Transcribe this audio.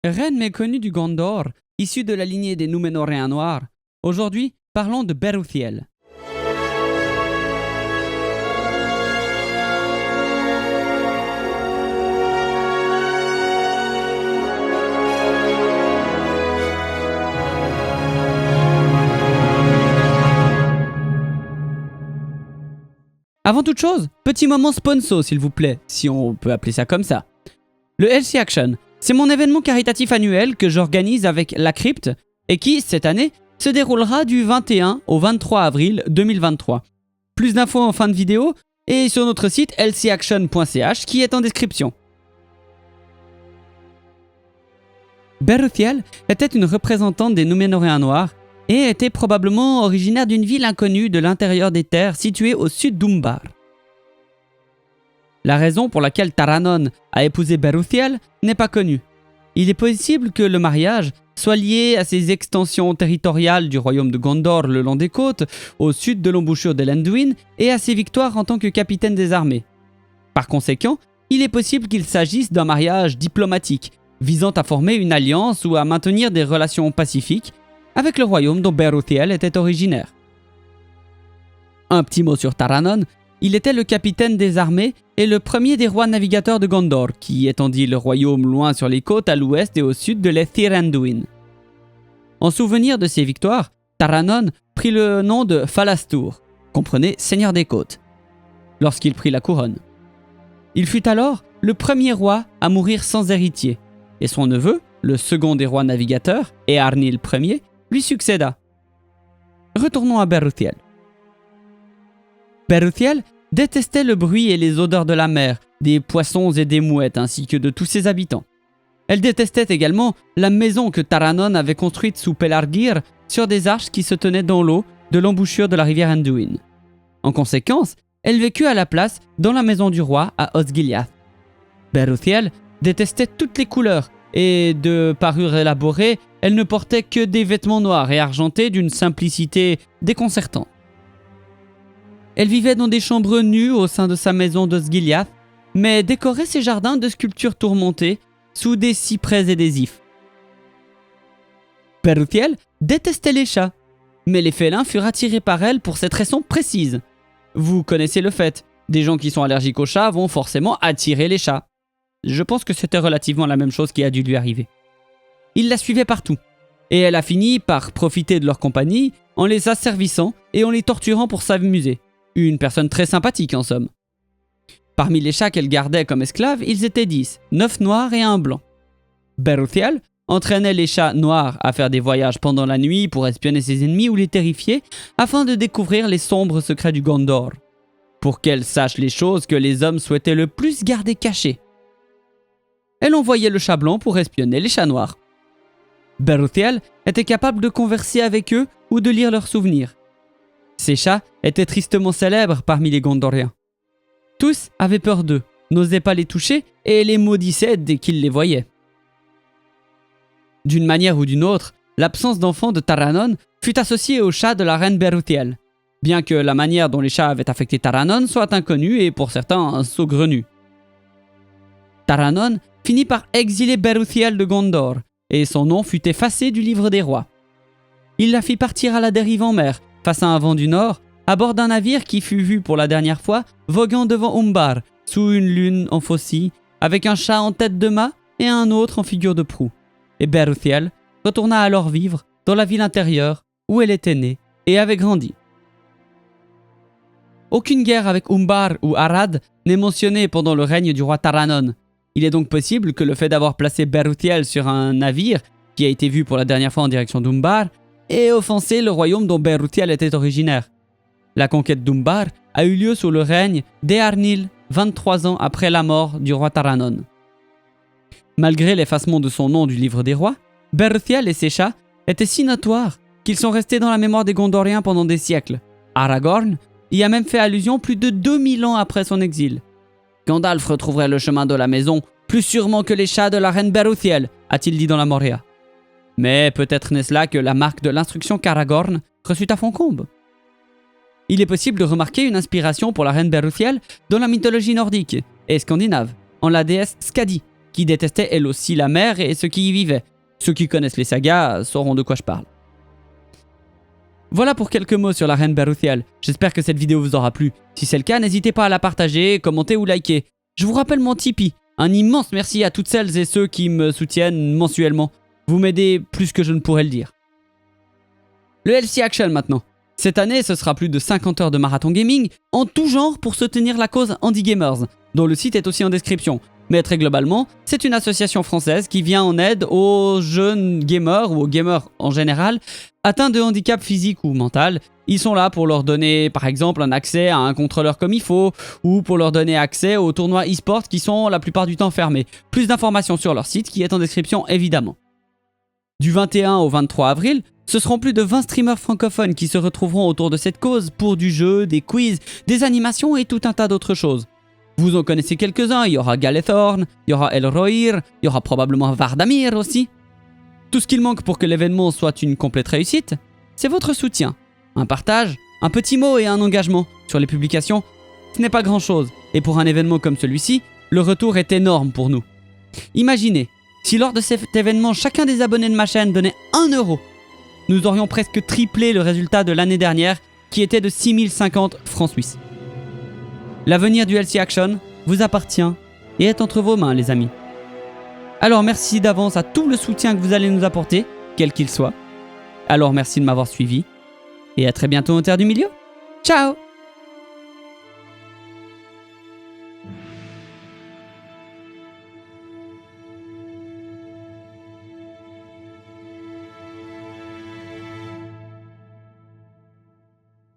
Reine méconnue du Gondor, issue de la lignée des Núménoréens noirs, aujourd'hui, parlons de Beruthiel. Avant toute chose, petit moment sponsor s'il vous plaît, si on peut appeler ça comme ça. Le Elsie Action, c'est mon événement caritatif annuel que j'organise avec La Crypte et qui, cette année, se déroulera du 21 au 23 avril 2023. Plus d'infos en fin de vidéo et sur notre site elsieaction.ch qui est en description. Beruthiel était une représentante des Núménoréens noirs et était probablement originaire d'une ville inconnue de l'intérieur des terres située au sud d'Umbar. La raison pour laquelle Taranon a épousé Beruthiel n'est pas connue. Il est possible que le mariage soit lié à ses extensions territoriales du royaume de Gondor le long des côtes, au sud de l'embouchure de l'Anduin, et à ses victoires en tant que capitaine des armées. Par conséquent, il est possible qu'il s'agisse d'un mariage diplomatique, visant à former une alliance ou à maintenir des relations pacifiques avec le royaume dont Beruthiel était originaire. Un petit mot sur Taranon, il était le capitaine des armées et le premier des rois navigateurs de Gondor, qui étendit le royaume loin sur les côtes à l'ouest et au sud de l'Ethir Anduin. En souvenir de ses victoires, Taranon prit le nom de Falastur, comprenez Seigneur des côtes, lorsqu'il prit la couronne. Il fut alors le premier roi à mourir sans héritier, et son neveu, le second des rois navigateurs, Eärnil Ier, lui succéda. Retournons à Beruthiel. Beruthiel détestait le bruit et les odeurs de la mer, des poissons et des mouettes, ainsi que de tous ses habitants. Elle détestait également la maison que Taranon avait construite sous Pelargir sur des arches qui se tenaient dans l'eau de l'embouchure de la rivière Anduin. En conséquence, elle vécut à la place dans la maison du roi à Osgiliath. Beruthiel détestait toutes les couleurs et de parure élaborée, elle ne portait que des vêtements noirs et argentés d'une simplicité déconcertante. Elle vivait dans des chambres nues au sein de sa maison d'Osgiliath, mais décorait ses jardins de sculptures tourmentées sous des cyprès et des ifs. Beruthiel détestait les chats, mais les félins furent attirés par elle pour cette raison précise. Vous connaissez le fait, des gens qui sont allergiques aux chats vont forcément attirer les chats. Je pense que c'était relativement la même chose qui a dû lui arriver. Il la suivait partout, et elle a fini par profiter de leur compagnie en les asservissant et en les torturant pour s'amuser. Une personne très sympathique en somme. Parmi les chats qu'elle gardait comme esclaves, ils étaient 10, 9 noirs et 1 blanc. Beruthiel entraînait les chats noirs à faire des voyages pendant la nuit pour espionner ses ennemis ou les terrifier afin de découvrir les sombres secrets du Gondor, pour qu'elle sache les choses que les hommes souhaitaient le plus garder cachées. Elle envoyait le chat blanc pour espionner les chats noirs. Beruthiel était capable de converser avec eux ou de lire leurs souvenirs. Ces chats étaient tristement célèbres parmi les Gondoriens. Tous avaient peur d'eux, n'osaient pas les toucher et les maudissaient dès qu'ils les voyaient. D'une manière ou d'une autre, l'absence d'enfants de Taranon fut associée aux chats de la reine Beruthiel, bien que la manière dont les chats avaient affecté Taranon soit inconnue et pour certains saugrenue. Taranon finit par exiler Beruthiel de Gondor, et son nom fut effacé du livre des rois. Il la fit partir à la dérive en mer, face à un vent du nord, à bord d'un navire qui fut vu pour la dernière fois voguant devant Umbar, sous une lune en faucille, avec un chat en tête de mât et un autre en figure de proue. Et Beruthiel retourna alors vivre dans la ville intérieure où elle était née et avait grandi. Aucune guerre avec Umbar ou Arad n'est mentionnée pendant le règne du roi Taranon. Il est donc possible que le fait d'avoir placé Beruthiel sur un navire, qui a été vu pour la dernière fois en direction d'Umbar, ait offensé le royaume dont Beruthiel était originaire. La conquête d'Umbar a eu lieu sous le règne d'Eärnil, 23 ans après la mort du roi Taranon. Malgré l'effacement de son nom du livre des rois, Beruthiel et ses chats étaient si notoires qu'ils sont restés dans la mémoire des Gondoriens pendant des siècles. Aragorn y a même fait allusion plus de 2000 ans après son exil. Gandalf retrouverait le chemin de la maison plus sûrement que les chats de la reine Beruthiel, a-t-il dit dans la Moria. Mais peut-être n'est-ce là que la marque de l'instruction qu'Aragorn reçut à Foncombe. Il est possible de remarquer une inspiration pour la reine Beruthiel dans la mythologie nordique et scandinave, en la déesse Skadi, qui détestait elle aussi la mer et ceux qui y vivaient. Ceux qui connaissent les sagas sauront de quoi je parle. Voilà pour quelques mots sur la reine Baruthiel. J'espère que cette vidéo vous aura plu. Si c'est le cas, n'hésitez pas à la partager, commenter ou liker. Je vous rappelle mon Tipeee. Un immense merci à toutes celles et ceux qui me soutiennent mensuellement. Vous m'aidez plus que je ne pourrais le dire. Le LC Action maintenant. Cette année, ce sera plus de 50 heures de marathon gaming en tout genre pour soutenir la cause Handy Gamers, dont le site est aussi en description. Mais très globalement, c'est une association française qui vient en aide aux jeunes gamers ou aux gamers en général atteints de handicap physique ou mental. Ils sont là pour leur donner par exemple un accès à un contrôleur comme il faut ou pour leur donner accès aux tournois e-sport qui sont la plupart du temps fermés. Plus d'informations sur leur site qui est en description évidemment. Du 21 au 23 avril, ce seront plus de 20 streamers francophones qui se retrouveront autour de cette cause pour du jeu, des quiz, des animations et tout un tas d'autres choses. Vous en connaissez quelques-uns, il y aura Galethorn, il y aura Elrohir, il y aura probablement Vardamir aussi. Tout ce qu'il manque pour que l'événement soit une complète réussite, c'est votre soutien. Un partage, un petit mot et un engagement sur les publications, ce n'est pas grand-chose. Et pour un événement comme celui-ci, le retour est énorme pour nous. Imaginez, si lors de cet événement, chacun des abonnés de ma chaîne donnait 1 €, nous aurions presque triplé le résultat de l'année dernière qui était de 6050 francs suisses. L'avenir du LC Action vous appartient et est entre vos mains les amis. Alors merci d'avance à tout le soutien que vous allez nous apporter, quel qu'il soit. Alors merci de m'avoir suivi et à très bientôt en Terre du Milieu. Ciao!